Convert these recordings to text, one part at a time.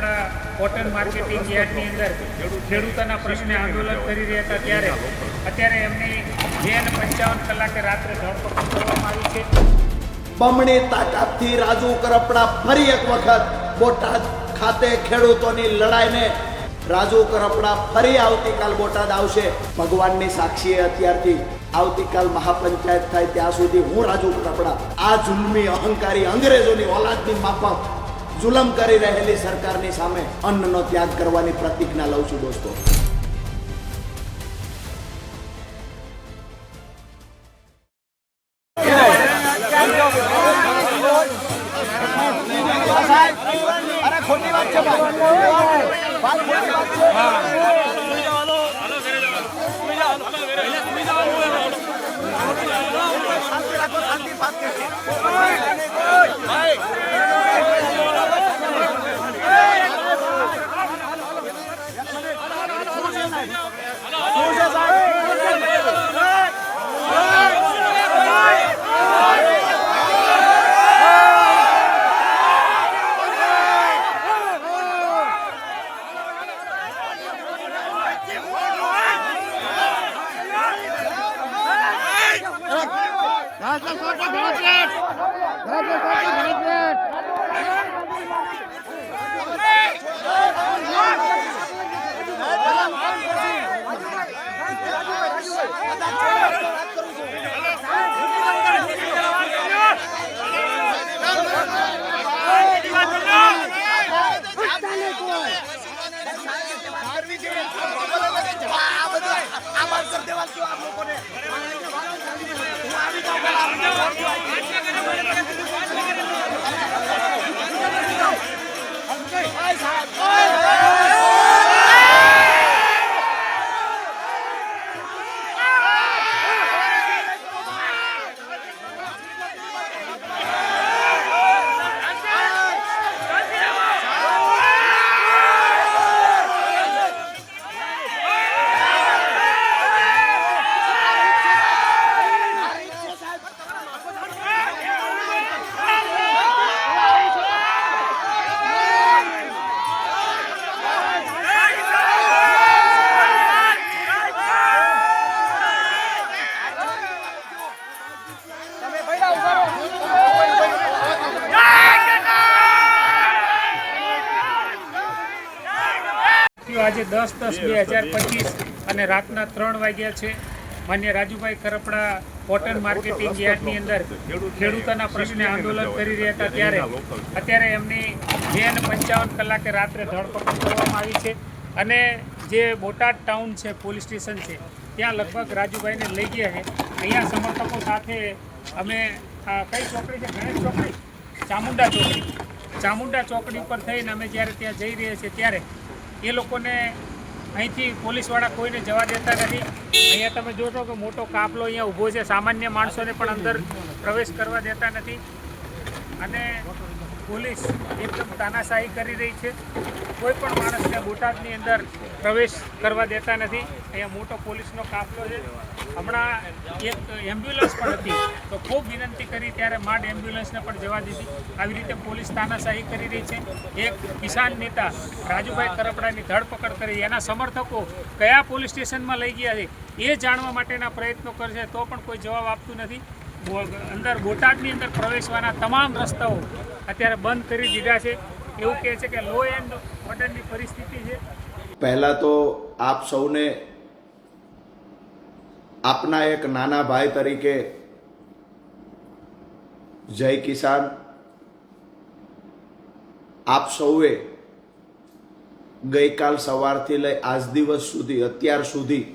Karpada cotton marketing યાર્ડની અંદર ખેડૂતોના પ્રશ્ને આંદોલન કરી રહ્યા હતા ત્યારે અત્યારે એમની 2:55 કલાકે રાત્રે ધરપકડ કરવામાં આવી છે। બમણી તાકાતથી રાજુ કરપડા ફરી એક વખત બોટાદ ખાતે ખેડૂતોની લડાઈને રાજુ કરપડા ફરી આવતીકાલ બોટાદ આવશે। ભગવાનની સાક્ષીએ અત્યારથી આવતીકાલ મહાપંચાયત થાય ત્યાં સુધી હું રાજુ કરપડા આ જુલ્મી અહંકારી અંગ્રેજોની ઓલાદની માફક જુલમ કરી રહેલી સરકારની સામે અન્નનો ત્યાગ કરવાની પ્રતિજ્ઞા લઉં છું દોસ્તો। અરે ખોટી વાત છે આજે 10/10/2025 અને રાતના 3 વાગ્યા છે। માન્ય રાજુભાઈ કરપડા કોટન માર્કેટિંગ યાર્ડની અંદર ખેડૂતોના પ્રશ્ને આંદોલન કરી રહ્યા હતા ત્યારે અત્યારે એમની 2:55 કલાકે રાત્રે ધરપકડ કરવામાં આવી છે અને જે બોટાદ ટાઉન છે પોલીસ સ્ટેશન છે ત્યાં લગભગ રાજુભાઈને લઈ ગયા છે। અહીંયા સમર્થકો સાથે અમે કઈ ચોકડી છે ગણેશ ચોકડી ચામુંડા ચોકડી પર થઈને અમે જ્યારે ત્યાં જઈ રહ્યા છીએ ત્યારે એ લોકોને અહીંથી પોલીસવાળા કોઈને જવા દેતા નથી। અહીંયા તમે જોશો કે મોટો કાફલો અહીંયા ઊભો છે, સામાન્ય માણસોને પણ અંદર પ્રવેશ કરવા દેતા નથી અને પોલીસ એકદમ તાનાશાહી કરી રહી છે। કોઈ પણ માણસને બોટાદની અંદર પ્રવેશ કરવા દેતા નથી। અહીંયા મોટો પોલીસનો કાફલો છે। હમણાં એક એમ્બ્યુલન્સ પણ હતી તો ખૂબ વિનંતી કરી ત્યારે માંડ એમ્બ્યુલન્સને પણ જવા દીધી। આવી રીતે પોલીસ તાનાશાહી કરી રહી છે। એક કિસાન નેતા રાજુભાઈ કરપડાની ધરપકડ કરી એના સમર્થકો કયા પોલીસ સ્ટેશનમાં લઈ ગયા છે એ જાણવા માટેના પ્રયત્નો કરશે તો પણ કોઈ જવાબ આપતું નથી। અંદર બોટાદની અંદર પ્રવેશવાના તમામ રસ્તાઓ અત્યારે બંધ કરી દીધા છે। એવું કહે છે કે લો એન્ડ ઓર્ડરની પરિસ્થિતિ છે। પહેલા તો આપ સૌને આપના એક નાના ભાઈ તરીકે જય કિસાન। આપ સૌએ ગઈકાલ સવારથી લઈ આજ દિવસ સુધી અત્યાર સુધી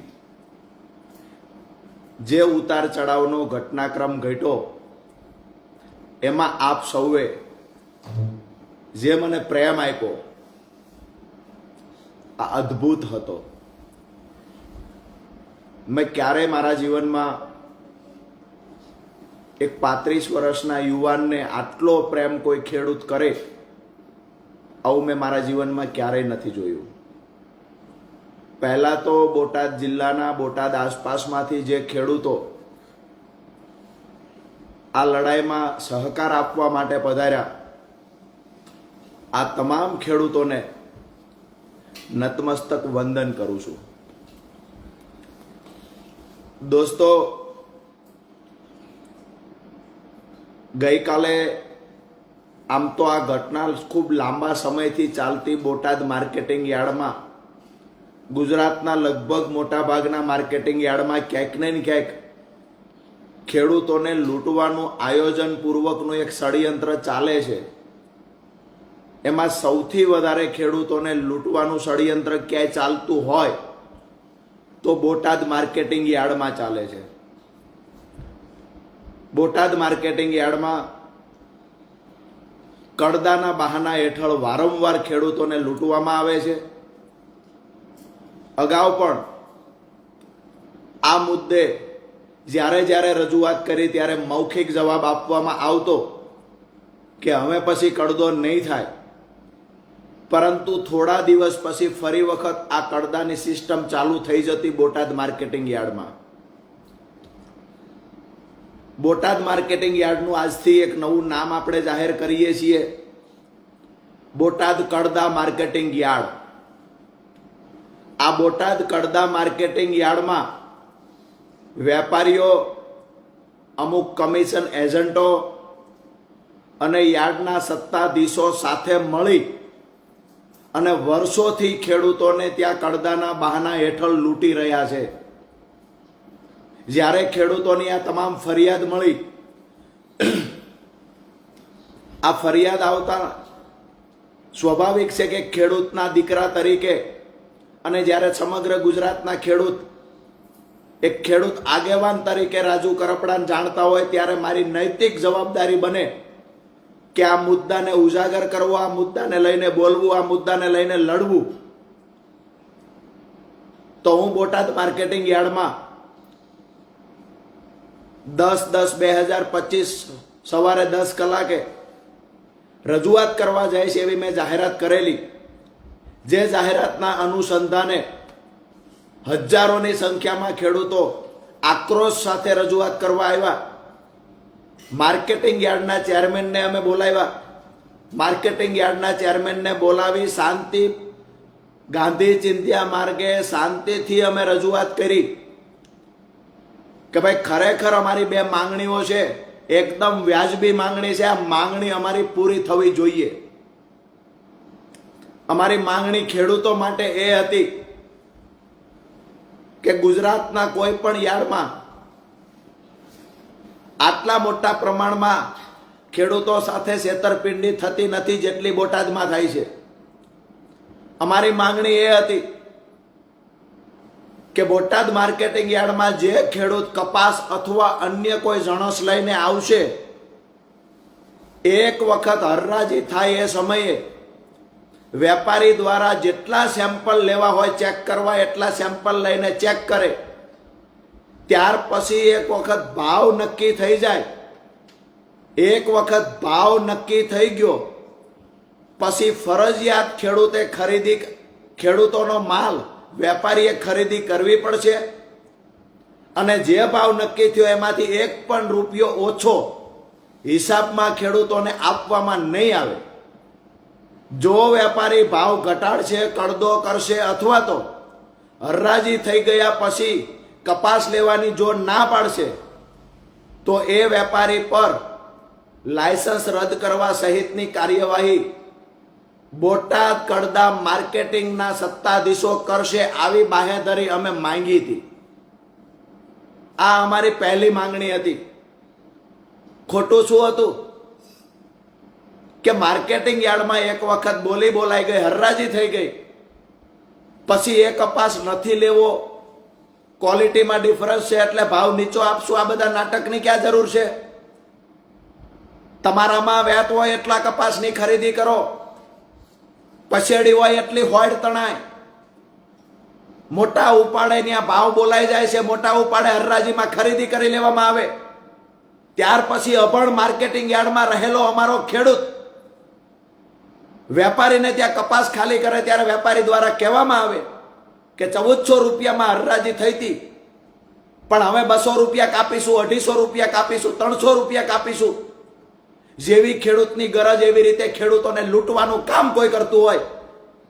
જે ઉતાર ચઢાવનો ઘટનાક્રમ ઘટ્યો એમાં આપ સૌએ જે મને પ્રેમ આપ્યો આ અદ્ભુત હતો। મેં ક્યારે મારા જીવનમાં એક 35 વર્ષના યુવાનને આટલો પ્રેમ કોઈ ખેડૂત કરે આવું મેં મારા જીવનમાં ક્યારેય નથી જોયું। પહેલા તો બોટાદ જિલ્લાના બોટાદ આસપાસમાંથી જે ખેડૂતો આ લડાઈમાં સહકાર આપવા માટે પધાર્યા આ તમામ ખેડૂતોને નતમસ્તક વંદન કરું છું. દોસ્તો, ગઈકાલે આમ તો આ ઘટના ખૂબ લાંબા સમયથી ચાલતી બોટાદ માર્કેટિંગ યાર્ડમાં, ગુજરાતના લગભગ મોટાભાગના માર્કેટિંગ યાર્ડમાં ક્યાંક ને ક્યાંક ખેડૂતોને લૂંટવાનું આયોજનપૂર્વકનું એક ષડયંત્ર ચાલે છે. એમાં સૌથી વધારે ખેડૂતોને લૂંટવાનું ષડયંત્ર ક્યાંય ચાલતું હોય તો બોટાદ માર્કેટિંગ યાર્ડમાં ચાલે છે. બોટાદ માર્કેટિંગ યાર્ડમાં કડદાના બહાના હેઠળ વારંવાર ખેડૂતોને લૂંટવામાં આવે છે. અગાઉ પણ આ મુદ્દે જ્યારે રજૂઆત કરી ત્યારે મૌખિક જવાબ આપવામાં આવતો કે હવે પછી કડદો નહીં થાય, પરંતુ થોડા દિવસ પછી ફરી વખત આ કડદાની સિસ્ટમ ચાલુ થઈ જતી બોટાદ માર્કેટિંગ યાર્ડમાં. બોટાદ માર્કેટિંગ યાર્ડનું આજથી એક નવું નામ આપણે જાહેર કરીએ છીએ, બોટાદ કડદા માર્કેટિંગ યાર્ડ. આ બોટાદ કડદા માર્કેટિંગ યાર્ડમાં વેપારીઓ, અમુક કમિશન એજન્ટો અને યાર્ડના સત્તાધીશો સાથે મળી અને વર્ષોથી ખેડૂતોને ત્યાં કડદાના બહાના હેઠળ લૂંટી રહ્યા છે. જ્યારે ખેડૂતોની આ તમામ ફરિયાદ મળી, આ ફરિયાદ આવતા સ્વાભાવિક છે કે ખેડૂતના દીકરા તરીકે અને જ્યારે સમગ્ર ગુજરાતના ખેડૂત એક ખેડૂત આગેવાન તરીકે રાજુ કરપડાને જાણતા હોય ત્યારે મારી નૈતિક જવાબદારી બને કે આ મુદ્દાને ઉજાગર કરવો, આ મુદ્દાને લઈને બોલવું, આ મુદ્દાને લઈને લડવું. તો હું બોટાદ માર્કેટિંગ યાર્ડમાં 10/10/2025 સવારે 10 કલાકે રજૂઆત કરવા જાય છે એવી મેં જાહેરાત કરેલી. જે જાહેરાતના અનુસંધાને હજારોની સંખ્યામાં ખેડૂતો આક્રોશ સાથે રજૂઆત કરવા આવ્યા. માર્કેટિંગ યાર્ડના ચેરમેનને અમે બોલાવ્યા. માર્કેટિંગ યાર્ડના ચેરમેનને બોલાવી શાંતિ, ગાંધી ચિંધ્યા માર્ગે શાંતિથી અમે રજૂઆત કરી કે ભાઈ ખરેખર અમારી બે માંગણીઓ છે, એકદમ વ્યાજબી માંગણી છે, આ માંગણી અમારી પૂરી થવી જોઈએ. અમારી માંગણી ખેડૂતો માટે એ હતી કે ગુજરાતના કોઈ પણ યાર્ડમાં આટલા મોટા પ્રમાણમાં ખેડૂતો સાથે છેતરપિંડી થતી નથી જેટલી બોટાદમાં થાય છે. અમારી માંગણી એ હતી કે બોટાદ માર્કેટિંગ યાર્ડમાં જે ખેડૂત કપાસ અથવા અન્ય કોઈ જણસ લઈને આવશે, એક વખત હરરાજી થાય એ સમયે વેપારી દ્વારા જેટલા સેમ્પલ લેવા હોય ચેક કરવા એટલા સેમ્પલ લઈને ચેક કરે. ત્યાર પછી એક વખત ભાવ નક્કી થઈ જાય, એક વખત ભાવ નક્કી થઈ ગયો પછી ફરજિયાત ખેડૂતોનો માલ વેપારીએ ખરીદી કરવી પડશે અને જે ભાવ નક્કી થયો એમાંથી એક પણ રૂપિયો ઓછો હિસાબમાં ખેડૂતોને આપવામાં નહીં આવે. જો વેપારી ભાવ ઘટાડશે, કડદો કરશે અથવા તો હરરાજી થઈ ગયા પછી કપાસ લેવાની જો ના પાડશે તો એ વેપારી પર લાયસન્સ રદ કરવા સહિતની કાર્યવાહી બોટાદ કડદા માર્કેટિંગના સત્તાધીશો કરશે, આવી બાહેધરી અમે માંગી હતી. આ અમારી પહેલી માંગણી હતી. ખોટું શું હતું કે માર્કેટિંગ યાર્ડમાં એક વખત બોલાઈ ગઈ, હરરાજી થઈ ગઈ, પછી એ કપાસ નથી લેવો, ક્વોલિટીમાં ડિફરન્સ છે એટલે ભાવ નીચો આપશું. આ બધા નાટકની ક્યાં જરૂર છે? તમારામાં વ્યાત હોય એટલા કપાસની ખરીદી કરો, પછેડી હોય એટલી હોડ તણાય. મોટા ઉપાડે ત્યાં ભાવ બોલાઈ જાય છે, મોટા ઉપાડે હરરાજીમાં ખરીદી કરી લેવામાં આવે. ત્યાર પછી અભણ માર્કેટિંગ યાર્ડમાં રહેલો અમારો ખેડૂત વેપારીને ત્યાં કપાસ ખાલી કરે ત્યારે વેપારી દ્વારા કહેવામાં આવે કે 1400 રૂપિયામાં હરરાજી થઈ હતી, પણ હવે 200 રૂપિયા કાપીશું, 250 રૂપિયા કાપીશું, 300 રૂપિયા કાપીશું. જેવી ખેડૂતની ગરજ એવી રીતે ખેડૂતોને લૂંટવાનું કામ કોઈ કરતું હોય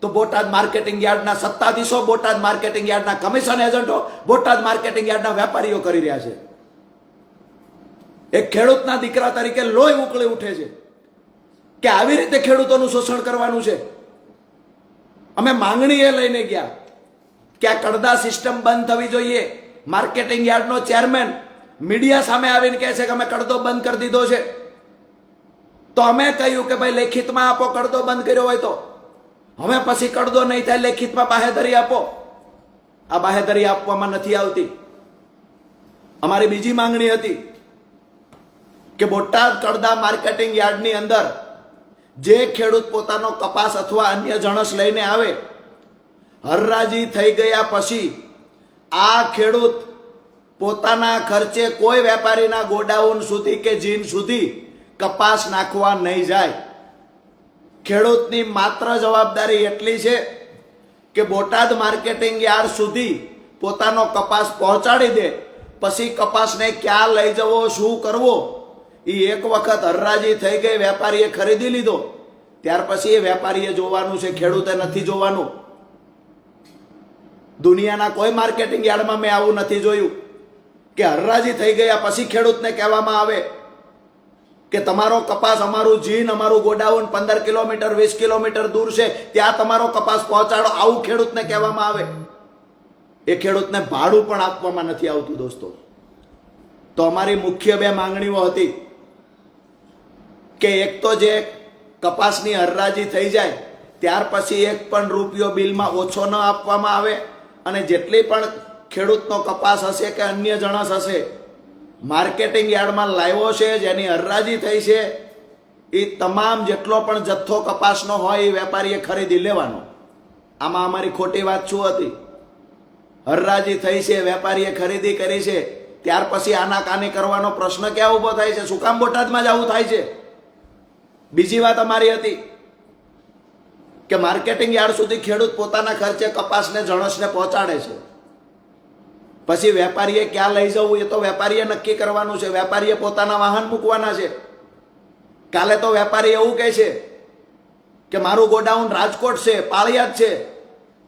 તો બોટાદ માર્કેટિંગ યાર્ડના સત્તાધીશો, બોટાદ માર્કેટિંગ યાર્ડના કમિશન એજન્ટો, બોટાદ માર્કેટિંગ યાર્ડના વેપારીઓ કરી રહ્યા છે. એક ખેડૂતના દીકરા તરીકે લોહી ઉકળી ઉઠે છે કે આવી રીતે ખેડૂતોનું શોષણ કરવાનું છે. અમે માંગણી એ લઈને ગયા કે આ કડદા સિસ્ટમ બંધ થવી જોઈએ. માર્કેટિંગ યાર્ડનો ચેરમેન મીડિયા સામે આવીને કહે છે કે અમે કડદો બંધ કરી દીધો છે. તો અમે કહ્યું કે ભાઈ લેખિતમાં આપો, કડદો બંધ કર્યો હોય તો. હવે પછી કડદો નહીં થાય, લેખિતમાં બાહેધરી આપો. આ બાહેધરી આપવામાં નથી આવતી. અમારી બીજી માંગણી હતી કે બોટાદ કડદા માર્કેટિંગ યાર્ડની અંદર જે ખેડૂત પોતાનો કપાસ અથવા અન્ય જણસ લઈને આવે, હરરાજી થઈ ગયા પછી આ ખેડૂત પોતાના ખર્ચે કોઈ વેપારીના ગોડાઉન સુધી કે જીન સુધી કપાસ નાખવા નહીં જાય. ખેડૂતની માત્ર જવાબદારી એટલી છે કે બોટાદ માર્કેટિંગ યાર્ડ સુધી પોતાનો કપાસ પહોંચાડી દે. પછી કપાસને ક્યાં લઈ જવો, શું કરવો, એ એક વખત હરરાજી થઈ ગઈ, વેપારીએ ખરીદી લીધો, ત્યાર પછી એ વેપારીએ જોવાનું છે, ખેડૂતે નથી જોવાનું. દુનિયાના કોઈ માર્કેટિંગ યાર્ડમાં મેં આવું નથી જોયું કે હરરાજી થઈ ગયા પછી ખેડૂતને કહેવામાં આવે કે તમારો કપાસ, અમારું જીન, અમારું ગોડાઉન 15 કિલોમીટર 20 કિલોમીટર દૂર છે, ત્યાં તમારો કપાસ પહોંચાડો, આવું ખેડૂતને કહેવામાં આવે. એ ખેડૂતને ભાડું પણ આપવામાં નથી આવતું દોસ્તો. તો અમારી મુખ્ય બે માંગણીઓ હતી કે એક તો જે કપાસની હરરાજી થઈ જાય ત્યાર પછી એક પણ રૂપિયો બિલમાં ઓછો ન આપવામાં આવે, અને જેટલી પણ ખેડૂતનો કપાસ હશે કે અન્ય જણસ હશે માર્કેટિંગ યાર્ડમાં લાવ્યો છે, જેની હરરાજી થઈ છે, એ તમામ જેટલો પણ જથ્થો કપાસનો હોય એ વેપારીએ ખરીદી લેવાનો. આમાં અમારી ખોટી વાત શું હતી? હરરાજી થઈ છે, વેપારીએ ખરીદી કરી છે, ત્યાર પછી આનાકાની કરવાનો પ્રશ્ન ક્યાં ઉભો થાય છે? શું કામ બોટાદમાં જ આવું થાય છે? બીજી વાત અમારી હતી કે માર્કેટિંગ યાર્ડ સુધી ખેડૂત પોતાના ખર્ચે કપાસને જણસને પહોંચાડે છે, પછી વેપારીએ ક્યાં લઈ જવું એ તો વેપારીએ નક્કી કરવાનું છે. વેપારીએ પોતાના વાહન મૂકવાના છે. કાલે તો વેપારી એવું કહે છે કે મારું ગોડાઉન રાજકોટ છે, પાળિયાદ છે,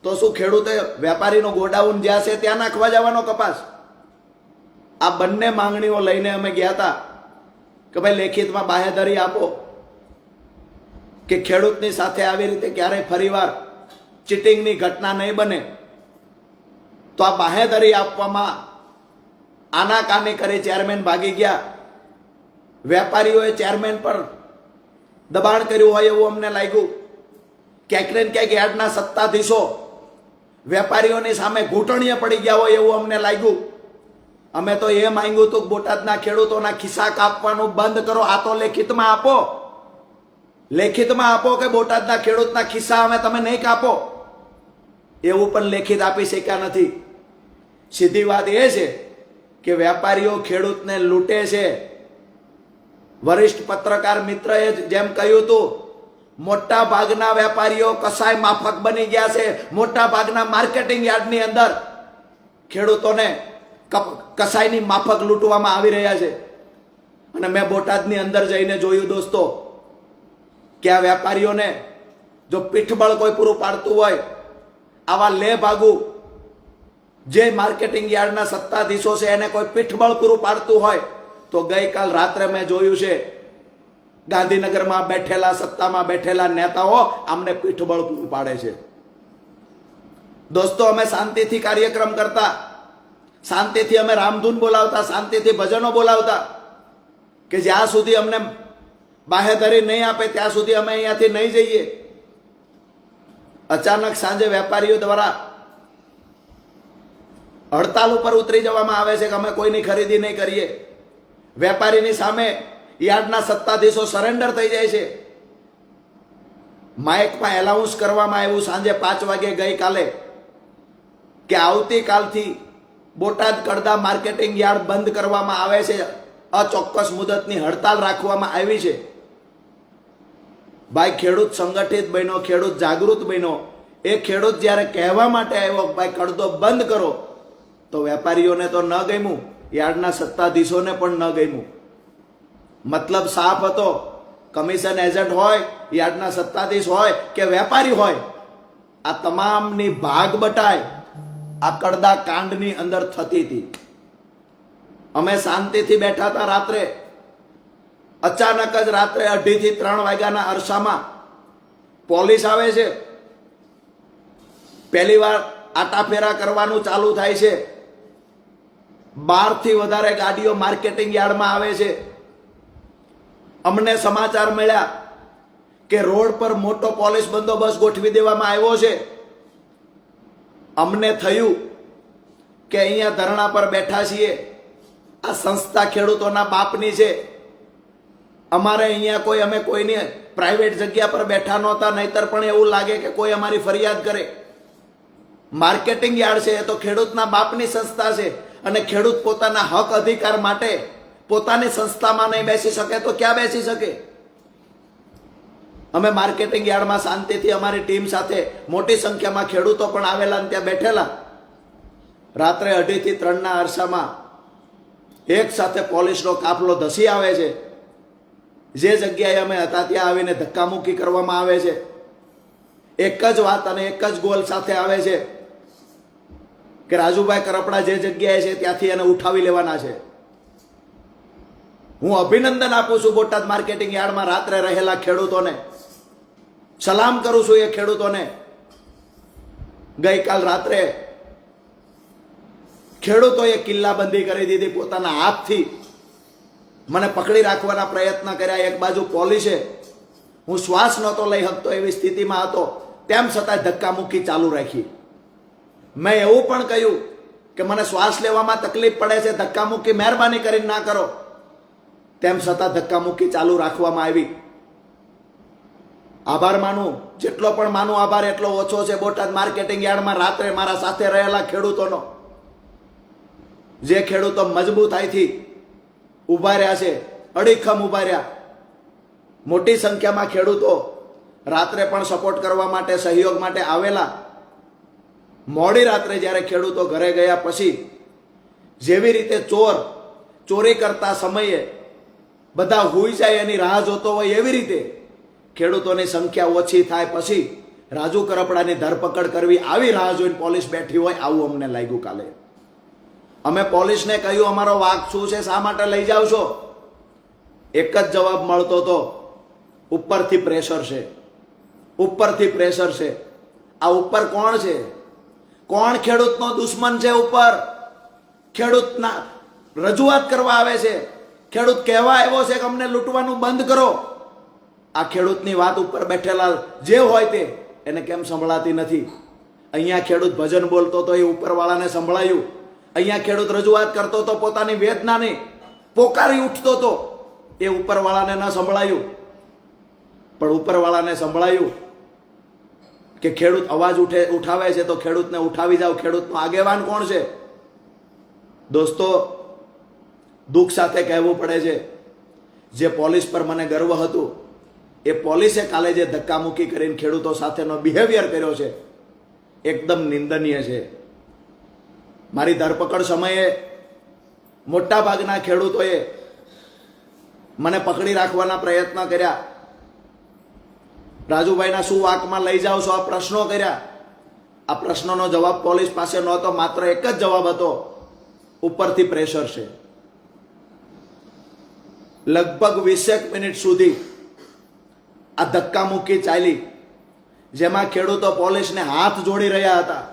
તો શું ખેડૂતે વેપારીનું ગોડાઉન જ્યાં છે ત્યાં નાખવા જવાનો કપાસ? આ બંને માંગણીઓ લઈને અમે ગયા હતા કે ભાઈ લેખિતમાં બાહેધરી આપો કે ખેડૂતની સાથે આવી રીતે ક્યારેય ફરીવાર ચીટિંગની ઘટના નહીં બને. તો આ બાહેધરી આપવામાં આનાકાની કરી ચેરમેન ભાગી ગયા. વેપારીઓએ ચેરમેન પર દબાણ કર્યું હોય એવું અમને લાગ્યું. ક્યાંક ને ક્યાંક યાર્ડના સત્તાધીશો વેપારીઓની સામે ઘૂંટણીએ પડી ગયા હોય એવું અમને લાગ્યું. અમે તો એ માંગ્યું હતું કે બોટાદના ખેડૂતોના ખિસ્સા કાપવાનું બંધ કરો. આ તો લેખિતમાં આપો, લેખિતમાં આપો કે બોટાદના ખેડૂતના ખિસ્સા અમે તમે નહીં કાપો. એવું પણ લેખિત આપી શક્યા નથી. સીધી વાત એ છે કે વેપારીઓ ખેડૂતને લૂંટે છે. વરિષ્ઠ પત્રકાર મિત્રએ જેમ કહ્યું હતું, મોટા ભાગના વેપારીઓ કસાઈ માફક બની ગયા છે. મોટા ભાગના માર્કેટિંગ યાર્ડની અંદર ખેડૂતોને કસાઈની માફક લૂંટવામાં આવી રહ્યા છે. અને મેં બોટાદની અંદર જઈને જોયું દોસ્તો કે આ વેપારીઓને જો પીઠબળ કોઈ પૂરું પાડતું હોય, આવા લે ભાગુ જે માર્કેટિંગ યાર્ડના સત્તાધીશો છે એને કોઈ પીઠબળ પૂરું પાડતું હોય, તો ગઈકાલ રાત્રે મેં જોયું છે ગાંધીનગરમાં બેઠેલા સત્તામાં બેઠેલા નેતાઓ આમને પીઠબળ પૂરું પાડે છે. દોસ્તો, અમે શાંતિથી કાર્યક્રમ કરતા, શાંતિથી અમે રામધૂન બોલાવતા, શાંતિથી ભજનો બોલાવતા, કે જ્યાં સુધી અમને બાહેધરી નહીં આપે ત્યાં સુધી અમે અહીંયાથી નહીં જઈએ. અચાનક સાંજે વેપારીઓ દ્વારા હડતાલ ઉપર ઉતરી જવામાં આવે છે કે અમે કોઈની ખરીદી નહીં કરીએ. વેપારીની સામે યાર્ડના સત્તાધીશો સરેન્ડર થઈ જાય છે. માઇકમાં એલાઉન્સ કરવામાં આવ્યું સાંજે 5 વાગે ગઈકાલે કે આવતીકાલથી બોટાદ કડદા માર્કેટિંગ યાર્ડ બંધ કરવામાં આવે છે. અચોક્કસ મુદતની હડતાલ રાખવામાં આવી છે. ભાઈ, ખેડૂત સંગઠિત બન્યો, ખેડૂત જાગૃત બન્યો. એ ખેડૂત જ્યારે કહેવા માટે આવ્યો ભાઈ કડદો બંધ કરો, તો વેપારીઓને તો ન ગમ્યું, યાર્ડના સત્તાધીશોને પણ ન ગમ્યું. મતલબ સાફ હતો. કમિશન એજન્ટ હોય, યાર્ડના સત્તાધીશ હોય કે વેપારી હોય, આ તમામની ભાગ બટાય આ કડદા કાંડની અંદર થતી હતી. અમે શાંતિથી બેઠા હતા રાત્રે. અચાનક જ રાત્રે 2:30 થી 3 વાગ્યાના અરસામાં પોલીસ આવે છે. પહેલી વાર આટાફેરા કરવાનું ચાલુ થાય છે. 12 થી વધારે ગાડીઓ માર્કેટિંગ યાર્ડમાં આવે છે. અમને સમાચાર મળ્યા કે રોડ પર મોટો પોલીસ બંદોબસ્ત ગોઠવી દેવામાં આવ્યો છે. અમને થયું કે અહીંયા ધરણા પર બેઠા છીએ, આ સંસ્થા ખેડૂતોના બાપની છે. અમારે અહીંયા કોઈ અમે કોઈની પ્રાઇવેટ જગ્યા પર બેઠા નહોતા, નહીતર પણ એવું લાગે કે કોઈ અમારી ફરિયાદ કરે. માર્કેટિંગ યાર્ડ છે એ તો ખેડૂતના બાપની સંસ્થા છે, અને ખેડૂત પોતાના હક અધિકાર માટે પોતાની સંસ્થામાં નહીં બેસી શકે તો ક્યાં બેસી શકે? અમે માર્કેટિંગ યાર્ડમાં શાંતિથી અમારી ટીમ સાથે મોટી સંખ્યામાં ખેડૂતો પણ આવેલા અને ત્યાં બેઠેલા. રાત્રે 2:30 થી 3ના અરસામાં એક સાથે પોલીસનો કાફલો ધસી આવે છે. જે જગ્યાએ અમે હતા ત્યાં આવીને ધક્કામુક્કી કરવામાં આવે છે. એક જ વાત અને એક જ ગોલ સાથે આવે છે કે રાજુભાઈ કરપડા જે જગ્યાએ છે ત્યાંથી એને ઉઠાવી લેવાના છે. હું અભિનંદન આપું છું બોટાદ માર્કેટિંગ યાર્ડમાં રાત્રે રહેલા ખેડૂતોને. સલામ કરું છું એ ખેડૂતોને. ગઈકાલ રાત્રે ખેડૂતોએ કિલ્લાબંધી કરી દીધી પોતાના હાથથી. મને પકડી રાખવાના પ્રયત્ન કર્યા. એક બાજુ પોલીસે, હું શ્વાસ નહોતો લઈ શકતો એવી સ્થિતિમાં હતો, તેમ છતાં ધક્કામુક્કી ચાલુ રાખી. મેં એવું પણ કહ્યું કે મને શ્વાસ લેવામાં તકલીફ પડે છે, ધક્કામુક્કી મહેરબાની કરીને ના કરો. તેમ છતાં ધક્કામુક્કી ચાલુ રાખવામાં આવી. આભાર માનું, જેટલો પણ માનું આભાર એટલો ઓછો છે બોટાદ માર્કેટિંગ યાર્ડમાં રાત્રે મારા સાથે રહેલા ખેડૂતોનો. જે ખેડૂતો મજબૂતાઈથી ઊભા રહ્યા છે, અડીખમ ઊભા રહ્યા. મોટી સંખ્યામાં ખેડૂતો રાત્રે પણ સપોર્ટ કરવા માટે, સહયોગ માટે આવેલા. મોડી રાત્રે જ્યારે ખેડૂતો ઘરે ગયા પછી જેવી રીતે ચોર ચોરી કરતા સમયે બધા હુઈ જાય એની રાહ જોતો હોય, એવી રીતે ખેડૂતોની સંખ્યા ઓછી થાય પછી રાજુ કરપડાની ધરપકડ કરવી, આવી રાહ જોઈને પોલીસ બેઠી હોય, આવું અમને લાગ્યું કાલે. અમે પોલીસને કહ્યું અમારો વાંક શું છે, શા માટે લઈ જાવ છો? એક જ જવાબ મળતો હતો, ઉપરથી પ્રેશર છે, ઉપરથી પ્રેશર છે. આ ઉપર કોણ છે? કોણ ખેડૂતનો દુશ્મન છે? ઉપર ખેડૂતના રજૂઆત કરવા આવે છે, ખેડૂત કહેવા આવ્યો છે કે અમને લૂંટવાનું બંધ કરો. આ ખેડૂતની વાત ઉપર બેઠેલા જે હોય તે એને કેમ સંભળાતી નથી? અહીંયા ખેડૂત ભજન બોલતો તો એ ઉપરવાળાને સંભળાયું. અહીંયા ખેડૂત રજૂઆત કરતો તો પોતાની વેદનાને પોકારી ઉઠતો તો એ ઉપરવાળાને ન સંભળાયું. પણ ઉપરવાળાને સંભળાયું કે ખેડૂત અવાજ ઉઠાવે છે તો ખેડૂતને ઉઠાવી જાવ. ખેડૂતનો આગેવાન કોણ છે? દોસ્તો, દુઃખ સાથે કહેવું પડે છે, જે પોલીસ પર મને ગર્વ હતું એ પોલીસે કાલે જે ધક્કામુક્કી કરીને ખેડૂતો સાથેનો બિહેવિયર કર્યો છે એકદમ નિંદનીય છે. મારી ધરપકડ સમયે મોટા ભાગના ખેડૂતોએ મને પકડી રાખવાના પ્રયત્ન કર્યા. રાજુભાઈના શું વાંકમાં લઈ જાઓ છો? આ પ્રશ્નો કર્યા. આ પ્રશ્નોનો જવાબ પોલીસ પાસે નહોતો. માત્ર એક જ જવાબ હતો, ઉપરથી પ્રેશર છે. લગભગ 20 મિનિટ સુધી આ ધક્કામુક્કી ચાલી, જેમાં ખેડૂતો પોલીસને હાથ જોડી રહ્યા હતા.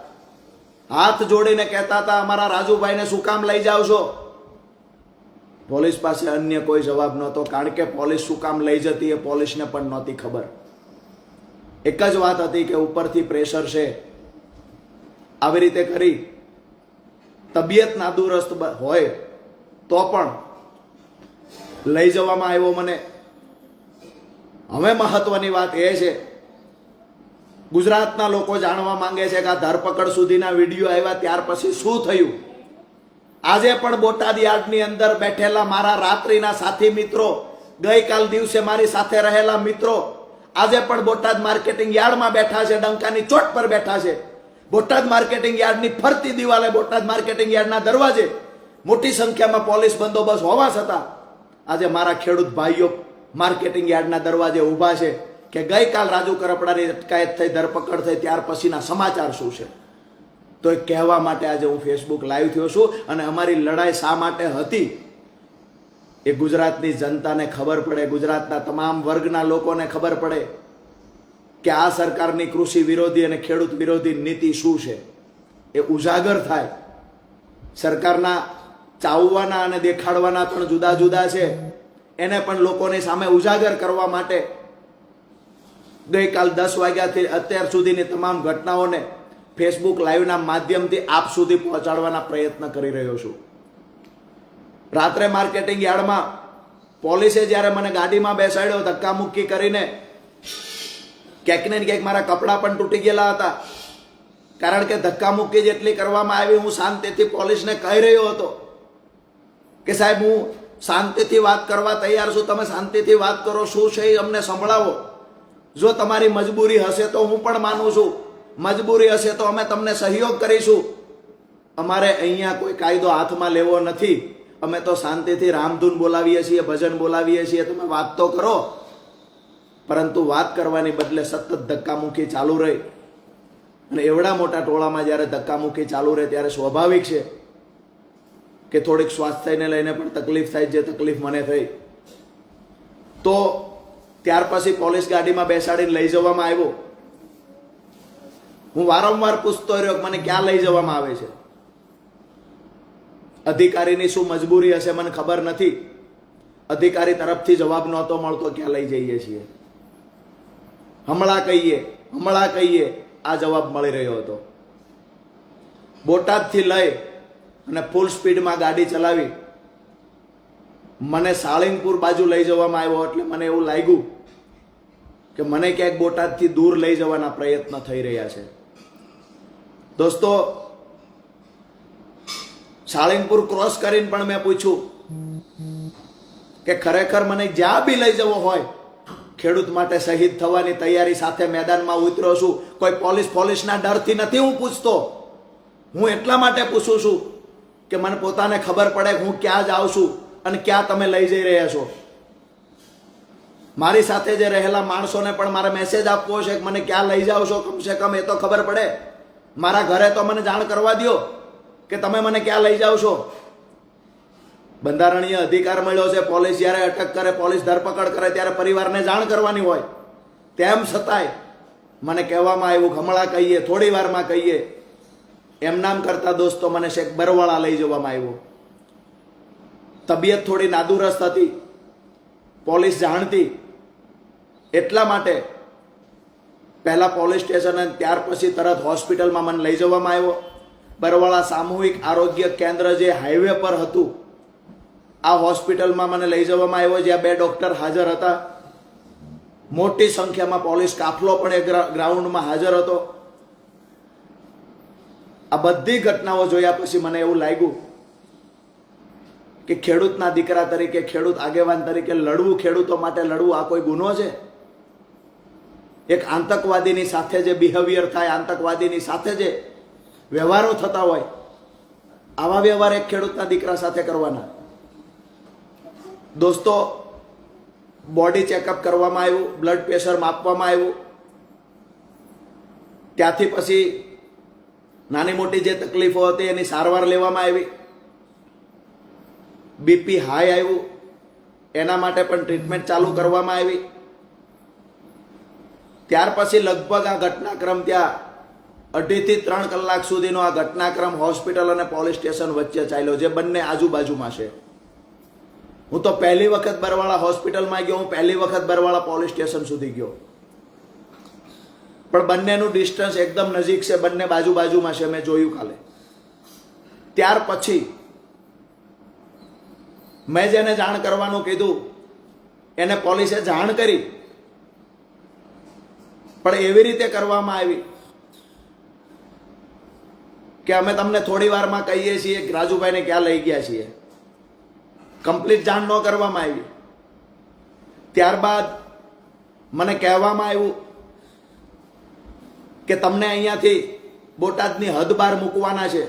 હાથ જોડીને કહેતા હતા અમારા રાજુભાઈને શું કામ લઈ જાઓ છો? પોલીસ પાસે અન્ય કોઈ જવાબ નહોતો, કારણ કે પોલીસ શું કામ લઈ જતી એ પોલીસને પણ નહોતી ખબર. એક જ વાત હતી કે ઉપરથી પ્રેશર છે. આવી રીતે કરી તબિયત નાદુરસ્ત હોય તો પણ લઈ જવામાં આવ્યો મને. હવે મહત્વની વાત એ છે, ગુજરાતના લોકો જાણવા માંગે છે કે આ ધરપકડ સુધીના વિડીયો આવ્યા ત્યાર પછી શું થયું. આજે પણ બોટાદ યાર્ડની અંદર બેઠેલા મારા રાત્રિના સાથી મિત્રો, ગઈકાલ દિવસે મારી સાથે રહેલા મિત્રો આજે પણ બોટાદ માર્કેટિંગ યાર્ડમાં બેઠા છે, ડંકાની ચોટ પર બેઠા છે. બોટાદ માર્કેટિંગ યાર્ડની ફરતી દિવાલે, બોટાદ માર્કેટિંગ યાર્ડના દરવાજે મોટી સંખ્યામાં પોલીસ બંદોબસ્ત હોવા છતાં આજે મારા ખેડૂત ભાઈઓ માર્કેટિંગ યાર્ડના દરવાજે ઊભા છે. કે ગઈકાલ રાજુ કરપડાની અટકાયત થઈ, ધરપકડ થઈ, ત્યાર પછીના સમાચાર શું છે. તો એ કહેવા માટે આજે હું ફેસબુક લાઈવ થયો છું. અને અમારી લડાઈ શા માટે હતી એ ગુજરાતની જનતાને ખબર પડે, ગુજરાતના તમામ વર્ગના લોકોને ખબર પડે કે આ સરકારની કૃષિ વિરોધી અને ખેડૂત વિરોધી નીતિ શું છે એ ઉજાગર થાય. સરકારના ચાવવાના અને દેખાડવાના પણ જુદા જુદા છે, એને પણ લોકોની સામે ઉજાગર કરવા માટે ગઈકાલ 10 વાગ્યાથી અત્યાર સુધીની તમામ ઘટનાઓને ફેસબુક લાઈવના માધ્યમથી આપ સુધી પહોંચાડવાના પ્રયત્ન કરી રહ્યો છું. રાત્રે માર્કેટિંગ યાર્ડમાં પોલીસે જ્યારે મને ગાડીમાં બેસાડ્યો, ધક્કામુક્કી કરીને, ક્યાંક ને ક્યાંક મારા કપડાં પણ તૂટી ગયેલા હતા. કારણ કે ધક્કામુક્કી જેટલી કરવામાં આવી, હું શાંતિથી પોલીસને કહી રહ્યો હતો કે સાહેબ હું શાંતિથી વાત કરવા તૈયાર છું, તમે શાંતિથી વાત કરો, શું છે એ અમને સંભળાવો. જો તમારી મજબૂરી હશે તો હું પણ માનું છું, મજબૂરી હશે તો અમે તમને સહયોગ કરીશું. અમારે અહીંયા કોઈ કાયદો હાથમાં લેવો નથી. અમે તો શાંતિથી રામધૂન બોલાવીએ છીએ, ભજન બોલાવીએ છીએ, તમે વાત તો કરો. પરંતુ વાત કરવાની બદલે સતત ધક્કામુક્કી ચાલુ રહી. અને એવડા મોટા ટોળામાં જ્યારે ધક્કામુક્કી ચાલુ રહે ત્યારે સ્વાભાવિક છે કે થોડીક સ્વાસ્થ્યને લઈને પણ તકલીફ થાય, જે તકલીફ મને થઈ. તો ત્યાર પછી પોલીસ ગાડીમાં બેસાડીને લઈ જવામાં આવ્યો. હું વારંવાર પૂછતો રહ્યો કે મને ક્યાં લઈ જવામાં આવે છે. અધિકારીની શું મજબૂરી હશે મને ખબર નથી. અધિકારી તરફથી જવાબ નહોતો મળતો ક્યાં લઈ જઈએ છીએ. હમણાં કહીએ આ જવાબ મળી રહ્યો હતો. બોટાદથી લઈ અને ફૂલ સ્પીડમાં ગાડી ચલાવી મને સાળંગપુર બાજુ લઈ જવામાં આવ્યો. એટલે મને એવું લાગ્યું કે મને ક્યાંક બોટાદથી દૂર લઈ જવાના પ્રયત્ન થઈ રહ્યા છે. દોસ્તો, સાળંગપુર ક્રોસ કરીને પણ મેં પૂછ્યું કે ખરેખર મને જ્યાં બી લઈ જવો હોય, ખેડૂત માટે શહીદ થવાની તૈયારી સાથે મેદાનમાં ઉતર્યો છું. કોઈ પોલીસના ડરથી નથી હું પૂછતો. હું એટલા માટે પૂછું છું કે મને પોતાને ખબર પડે કે હું ક્યાં જાઉં છું અને ક્યાં તમે લઈ જઈ રહ્યા છો. મારી સાથે જે રહેલા માણસોને પણ મારે મેસેજ આપવો છે કે મને ક્યાં લઈ જાઓ છો, કમસે કમ એ તો ખબર પડે. મારા ઘરે તો મને જાણ કરવા દો કે તમે મને ક્યાં લઈ જાઓ છો. બંધારણીય અધિકાર મળ્યો છે. પોલીસ જ્યારે અટક કરે, પોલીસ ધરપકડ કરે ત્યારે પરિવારને જાણ કરવાની હોય. તેમ છતાંય મને કહેવામાં આવ્યું હમણાં કહીએ, થોડી વારમાં કહીએ. એમ નામ કરતા દોસ્તો મને શેખ બરવાળા લઈ જવામાં આવ્યો. તબિયત થોડી નાદુરસ્ત હતી, પોલીસ જાણતી. એટલા માટે પહેલા પોલીસ સ્ટેશન અને ત્યાર પછી તરત હોસ્પિટલમાં મને લઈ જવામાં આવ્યો. બરવાળા સામૂહિક આરોગ્ય કેન્દ્ર જે હાઈવે પર હતું, આ હોસ્પિટલમાં મને લઈ જવામાં આવ્યો, જ્યાં 2 ડોક્ટર હાજર હતા. મોટી સંખ્યામાં પોલીસ કાફલો પણ એ ગ્રાઉન્ડમાં હાજર હતો. આ બધી ઘટનાઓ જોયા પછી મને એવું લાગ્યું કે ખેડૂતના દીકરા તરીકે, ખેડૂત આગેવાન તરીકે લડવું, ખેડૂતો માટે લડવું, આ કોઈ ગુનો છે? એક આતંકવાદીની સાથે જે બિહેવિયર થાય, આતંકવાદીની સાથે જે વ્યવહારો થતા હોય, આવા વ્યવહાર એક ખેડૂતના દીકરા સાથે કરવાના. દોસ્તો, બોડી ચેકઅપ કરવામાં આવ્યું, બ્લડ પ્રેશર માપવામાં આવ્યું. ત્યાંથી પછી નાની મોટી જે તકલીફો હતી એની સારવાર લેવામાં આવી. બીપી હાઈ આવ્યું, એના માટે પણ ટ્રીટમેન્ટ ચાલુ કરવામાં આવી. ત્યાર પછી લગભગ આ ઘટનાક્રમ ત્યાં 2.5 થી 3 કલાક સુધીનો આ ઘટનાક્રમ હોસ્પિટલ અને પોલીસ સ્ટેશન વચ્ચે ચાલ્યો, જે બંને આજુબાજુમાં છે. હું તો પહેલી વખત બરવાળા હોસ્પિટલમાં ગયો, હું પહેલી વખત બરવાળા પોલીસ સ્ટેશન સુધી ગયો. પણ બંનેનું ડિસ્ટન્સ એકદમ નજીક છે, બંને બાજુમાં છે, મેં જોયું કાલે. ત્યાર પછી મેં જેને જાણ કરવાનું કીધું એને પોલીસે જાણ કરી, પણ એવી રીતે કરવામાં આવી કે અમે તમને થોડી વારમાં કહીએ છીએ કે રાજુભાઈને ક્યાં લઈ ગયા છીએ. કમ્પ્લીટ જાણ ન કરવામાં આવી. ત્યારબાદ મને કહેવામાં આવ્યું કે તમને અહીંયાથી બોટાદની હદ બહાર મૂકવાના છે.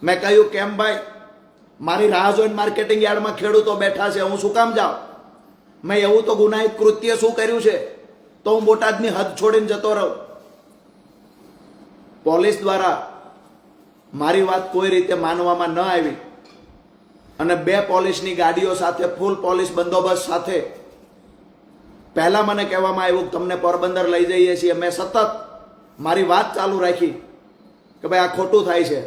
મેં કહ્યું કેમ ભાઈ, મારી રાહ જોઈને માર્કેટિંગ યાર્ડમાં ખેડૂતો બેઠા છે, હું શું કામ જાઉં? મેં એવું તો ગુનાહિત કૃત્ય શું કર્યું છે તો હું બોટાદની હદ છોડીને જતો રહું. પોલીસ દ્વારા મારી વાત કોઈ રીતે માનવામાં ન આવી અને 2 પોલીસની ગાડીઓ સાથે ફૂલ પોલીસ બંદોબસ્ત સાથે પહેલા મને કહેવામાં આવ્યું કે તમને પોરબંદર લઈ જઈએ છીએ. મેં સતત મારી વાત ચાલુ રાખી કે ભાઈ આ ખોટું થાય છે.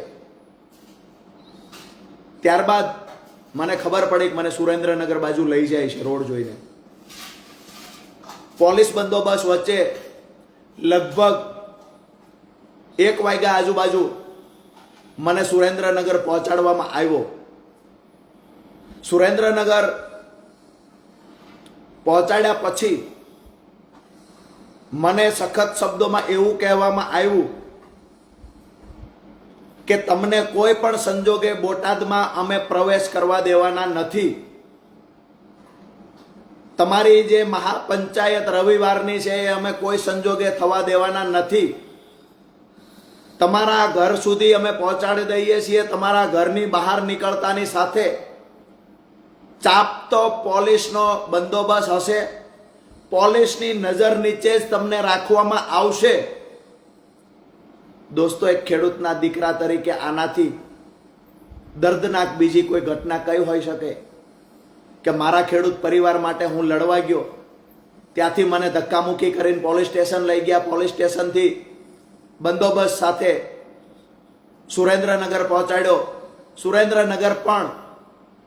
ત્યારબાદ મને ખબર પડી કે મને સુરેન્દ્રનગર બાજુ લઈ જાય છે રોડ જોઈને. પોલીસ બંદોબસ્ત વચ્ચે લગભગ 1 વાગ્યા આજુબાજુ મને સુરેન્દ્રનગર પહોંચાડવામાં આવ્યો. સુરેન્દ્રનગર પહોંચાડ્યા પછી મને સખત શબ્દોમાં એવું કહેવામાં આવ્યું કે તમને કોઈ પણ સંજોગે બોટાદમાં અમે પ્રવેશ કરવા દેવાના નથી. તમારી જે મહાપંચાયત રવિવારની છે એ અમે કોઈ સંજોગે થવા દેવાના નથી. તમારા ઘર સુધી અમે પહોંચાડી દઈએ છીએ. તમારા ઘરની બહાર નીકળતાની સાથે ચાપતો પોલીસનો બંદોબસ્ત હશે. પોલીસની નજર નીચે જ તમને રાખવામાં આવશે. દોસ્તો, એક ખેડૂતના દીકરા તરીકે આનાથી દર્દનાક બીજી કોઈ ઘટના કઈ હોઈ શકે કે મારા ખેડૂત પરિવાર માટે હું લડવા ગયો, ત્યાંથી મને ધક્કામુક્કી કરીને પોલીસ સ્ટેશન લઈ ગયા. પોલીસ સ્ટેશનથી બંદોબસ્ત સાથે સુરેન્દ્રનગર પહોંચાડ્યો. સુરેન્દ્રનગર પણ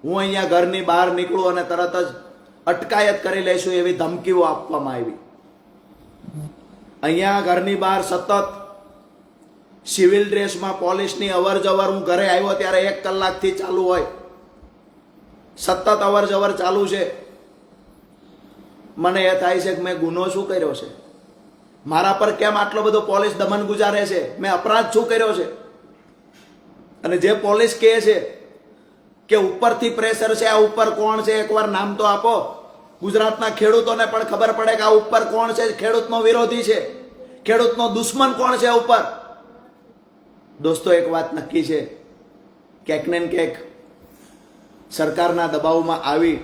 હું અહીંયા ઘરની બહાર નીકળું અને તરત જ અટકાયત કરી લઈશું એવી ધમકીઓ આપવામાં આવી. અહીંયા ઘરની બહાર સતત સિવિલ ડ્રેસમાં પોલીસની અવર જવર. હું ઘરે આવ્યો ત્યારે 1 કલાકથી ચાલુ હોય, સતત અવર જવર ચાલુ છે. મને એ થાય છે કે મેં ગુનો શું કર્યો છે? મારા પર કેમ આટલો બધો પોલીસ દમન ગુજારે છે? મેં અપરાધ શું કર્યો છે? અને જે પોલીસ કહે છે કે ઉપરથી પ્રેશર છે, આ ઉપર કોણ છે? એકવાર નામ તો આપો. ગુજરાતના ખેડૂતોને પણ ખબર પડે કે આ ઉપર કોણ છે. ખેડૂતનો વિરોધી છે, ખેડૂતનો દુશ્મન કોણ છે ઉપર. દોસ્તો, એક વાત નક્કી છે, ક્યાંક ને ક્યાંક સરકારના દબાવમાં આવી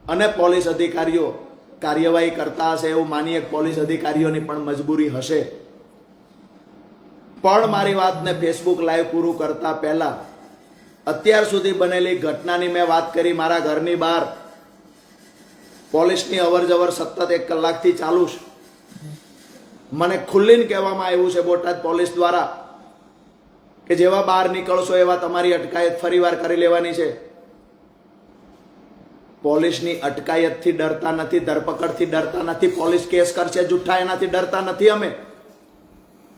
અને પોલીસ અધિકારીઓ કાર્યવાહી કરતા હશે એવું માનીએ. પોલીસ અધિકારીઓની પણ મજબૂરી હશે. પણ મારી વાતને ફેસબુક લાઈવ પૂરું કરતા પહેલા અત્યાર સુધી બનેલી ઘટનાની મેં વાત કરી. મારા ઘરની બહાર પોલીસની અવર જવર સતત 1 કલાકથી ચાલુ છે. મને ખુલ્લીને કહેવામાં આવ્યું છે બોટાદ પોલીસ દ્વારા કે જેવા બહાર નીકળશો એવા તમારી અટકાયત ફરીવાર કરી લેવાની છે. પોલીસની અટકાયતથી ડરતા નથી, ધરપકડથી ડરતા નથી. પોલીસ કેસ કરશે જુઠ્ઠા, એનાથી ડરતા નથી અમે.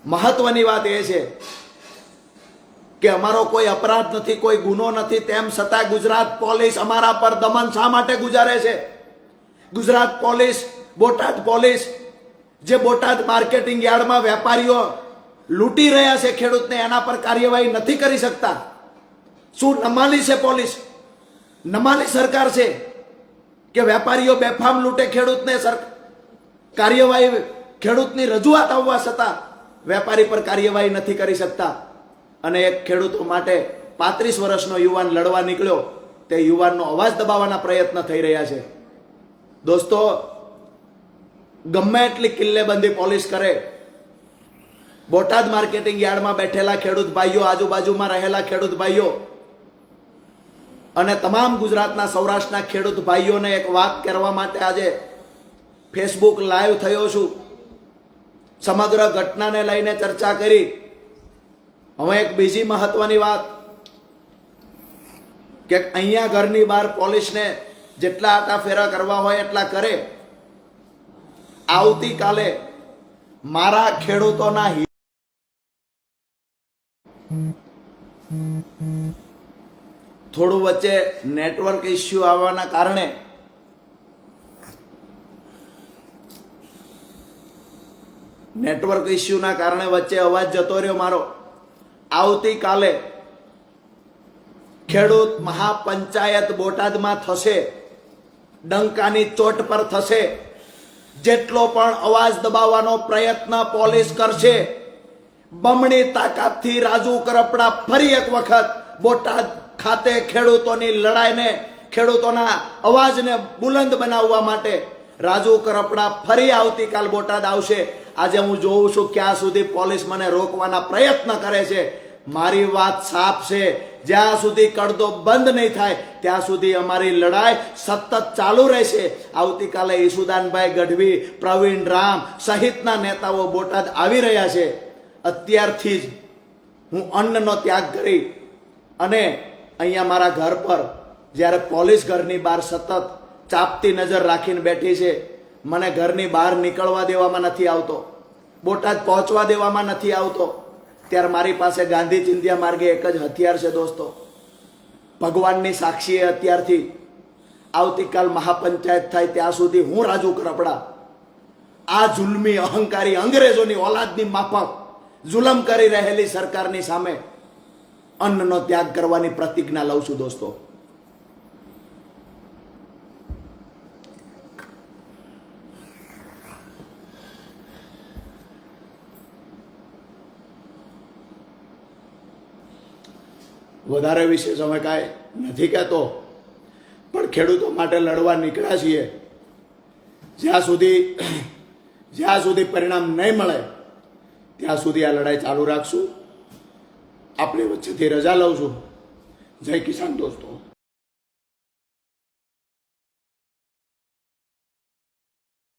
મહત્વની વાત એ છે કે અમારો કોઈ અપરાધ નથી, કોઈ ગુનો નથી, તેમ છતાં ગુજરાત પોલીસ અમારા પર દમન શા માટે ગુજારે છે? ગુજરાત પોલીસ, બોટાદ પોલીસ, જે બોટાદ માર્કેટિંગ યાર્ડમાં વેપારીઓ લૂંટી રહ્યા છે ખેડૂતને, એના પર કાર્યવાહી નથી કરી શકતા. શું નમાલી છે પોલીસ? નમાલી સરકાર છે કે વેપારીઓ બેફામ લૂંટે ખેડૂતને? કાર્યવાહી, ખેડૂતની રજૂઆત આવવા છતાં વેપારી પર કાર્યવાહી નથી કરી શકતા. અને એક ખેડૂતો માટે 35 વર્ષનો યુવાન લડવા નીકળ્યો, તે યુવાનનો અવાજ દબાવવાના પ્રયત્ન થઈ રહ્યા છે. દોસ્તો, ગમે એટલી કિલ્લેબંધી પોલીસ કરે, બોટાદ માર્કેટિંગ યાર્ડમાં બેઠેલા ખેડૂત ભાઈઓ, આજુબાજુમાં રહેલા ખેડૂત ભાઈઓ અને તમામ ગુજરાતના સૌરાષ્ટ્રના ખેડૂત ભાઈઓને એક વાત કરવા માટે આજે ફેસબુક લાઈવ થયો છું. સમગ્ર ઘટનાને લઈને ચર્ચા કરી. હવે એક બીજી મહત્વની વાત કે અહીંયા ઘરની બહાર પોલીસને જેટલા આટા ફેરા કરવા હોય એટલા કરે. આવતીકાલે મારા ખેડૂતોના થોડું વચ્ચે નેટવર્ક ઇસ્યુ આવવાના કારણે વચ્ચે અવાજ જતો રહ્યો મારો. આવતીકાલે ખેડૂત મહાપંચાયત બોટાદમાં થશે, ડંકાની ચોટ પર થશે. જેટલો પણ અવાજ દબાવવાનો પ્રયત્ન પોલીસ કરશે, બમણી તાકાતથી રાજુ કરપડા ફરી એક વખત બોટાદ ખાતે ખેડૂતોની લડાઈને, ખેડૂતોના અવાજને બુલંદ બનાવવા માટે રાજુ કરપડા ફરી આવતીકાલ બોટાદ આવશે. આજે હું જોઉં છું ક્યાં સુધી પોલીસ મને રોકવાના પ્રયત્ન કરે છે. મારી વાત સાફ છે, જ્યાં સુધી કડદો બંધ નહીં થાય ત્યાં સુધી અમારી લડાઈ સતત ચાલુ રહેશે. આવતીકાલે ઈસુદાનભાઈ ગઢવી, પ્રવીણ રામ સહિતના નેતાઓ બોટાદ આવી રહ્યા છે. અત્યારથી જ હું અન્નનો ત્યાગ કરી અને અહીંયા મારા ઘર પર જ્યારે પોલીસ ઘરની બહાર સતત ચાપતી નજર રાખીને બેઠી છે, મને ઘરની બહાર નીકળવા દેવામાં નથી આવતો, બોટાદ પહોંચવા દેવામાં નથી આવતો, ત્યારે મારી પાસે ગાંધી ચિંધ્યા માર્ગે એક જ હથિયાર છે દોસ્તો. ભગવાનની સાક્ષીએ અત્યારથી આવતીકાલ મહાપંચાયત થાય ત્યાં સુધી હું રાજુ કરપડા આ જુલ્મી અહંકારી અંગ્રેજોની ઓલાદની માફક જુલમ કરી રહેલી સરકારની સામે અન્નનો ત્યાગ કરવાની પ્રતિજ્ઞા લઉં છું દોસ્તો. વધારે વિશેષ અમે કાંઈ નથી કહેતો, પણ ખેડૂતો માટે લડવા નીકળ્યા છીએ. જ્યાં સુધી પરિણામ નહીં મળે ત્યાં સુધી આ લડાઈ ચાલુ રાખશું. આપણી વચ્ચેથી રજા લઉં છું. જય કિસાન દોસ્તો.